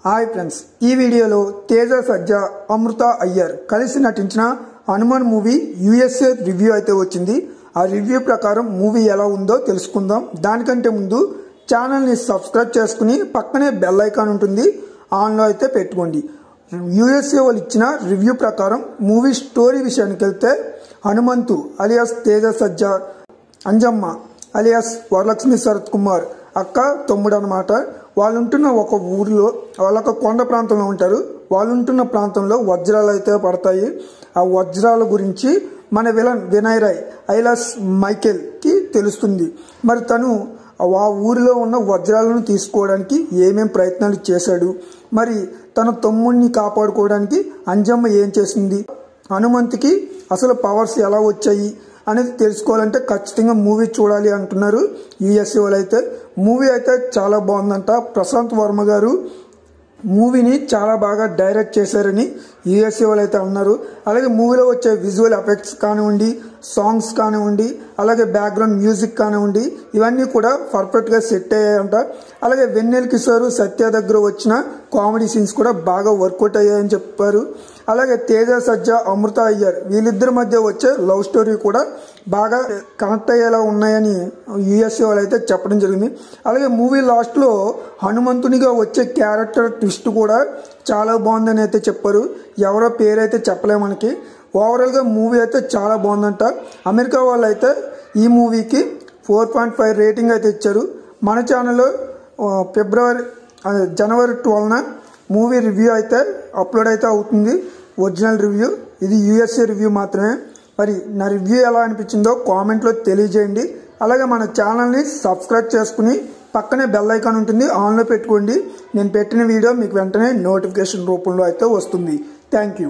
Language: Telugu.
హాయ్ ఫ్రెండ్స్, ఈ వీడియోలో తేజ సజ్జా, అమృత అయ్యర్ కలిసి నటించిన హనుమాన్ మూవీ యూఎస్ఏ రివ్యూ అయితే వచ్చింది. ఆ రివ్యూ ప్రకారం మూవీ ఎలా ఉందో తెలుసుకుందాం. దానికంటే ముందు ఛానల్ని సబ్స్క్రైబ్ చేసుకుని పక్కనే బెల్ ఐకాన్ ఉంటుంది, ఆన్లో అయితే పెట్టుకోండి. యూఎస్ఏ వాళ్ళు ఇచ్చిన రివ్యూ ప్రకారం మూవీ స్టోరీ విషయానికి వెళ్తే, హనుమంతు అలియాస్ తేజ సజ్జా, అంజమ్మ అలియాస్ వరలక్ష్మి శరత్ కుమార్ అక్క తమ్ముడు అనమాట. వాళ్ళు ఉంటున్న ఒక ఊరిలో, వాళ్ళొక కొండ ప్రాంతంలో ఉంటారు. వాళ్ళు ఉంటున్న ప్రాంతంలో వజ్రాలు అయితే పడతాయి. ఆ వజ్రాల గురించి మన విలన్ వినయ్ రాయ్ ఐలాస్ మైకేల్కి తెలుస్తుంది. మరి తను ఆ ఊరిలో ఉన్న వజ్రాలను తీసుకోవడానికి ఏమేం ప్రయత్నాలు చేశాడు, మరి తన తమ్ముడిని కాపాడుకోవడానికి అంజమ్మ ఏం చేసింది, హనుమంతుకి అసలు పవర్స్ ఎలా వచ్చాయి అనేది తెలుసుకోవాలంటే ఖచ్చితంగా మూవీ చూడాలి అంటున్నారు యూఎస్ఏ వాళ్ళు అయితే. మూవీ అయితే చాలా బాగుందంట. ప్రశాంత్ వర్మ గారు మూవీని చాలా బాగా డైరెక్ట్ చేశారని యూఎస్ఏ వాళ్ళు అయితే అన్నారు. అలాగే మూవీలో వచ్చే విజువల్ ఎఫెక్ట్స్ కానివ్వండి, సాంగ్స్ కానివ్వండి, అలాగే బ్యాక్గ్రౌండ్ మ్యూజిక్ కానివ్వండి, ఇవన్నీ కూడా పర్ఫెక్ట్గా సెట్ అయ్యాయంట. అలాగే వెన్నెల కిషోర్, సత్య దగ్గర వచ్చిన కామెడీ సీన్స్ కూడా బాగా వర్కౌట్ అయ్యాయని చెప్పారు. అలాగే తేజ సజ్జా, అమృత అయ్యర్ వీళ్ళిద్దరి మధ్య వచ్చే లవ్ స్టోరీ కూడా బాగా కనెక్ట్ అయ్యేలా ఉన్నాయని యూఎస్ఏ వాళ్ళు అయితే చెప్పడం జరిగింది. అలాగే మూవీ లాస్ట్లో హనుమంతునిగా వచ్చే క్యారెక్టర్ ట్విస్ట్ కూడా చాలా బాగుందని అయితే చెప్పారు. ఎవరో పేరైతే చెప్పలే మనకి. ఓవరాల్గా మూవీ అయితే చాలా బాగుందంట. అమెరికా వాళ్ళు అయితే ఈ మూవీకి 4.5 రేటింగ్ అయితే ఇచ్చారు. మన ఛానల్లో జనవరి 12న మూవీ రివ్యూ అయితే అప్లోడ్ అయితే అవుతుంది, ఒరిజినల్ రివ్యూ. ఇది యూఎస్ఏ రివ్యూ మాత్రమే. మరి నా రివ్యూ ఎలా అనిపించిందో కామెంట్లో తెలియజేయండి. అలాగే మన ఛానల్ని సబ్స్క్రైబ్ చేసుకుని పక్కనే బెల్ ఐకాన్ ఉంటుంది, ఆన్లో పెట్టుకోండి. నేను పెట్టిన వీడియో మీకు వెంటనే నోటిఫికేషన్ రూపంలో అయితే వస్తుంది. Thank you.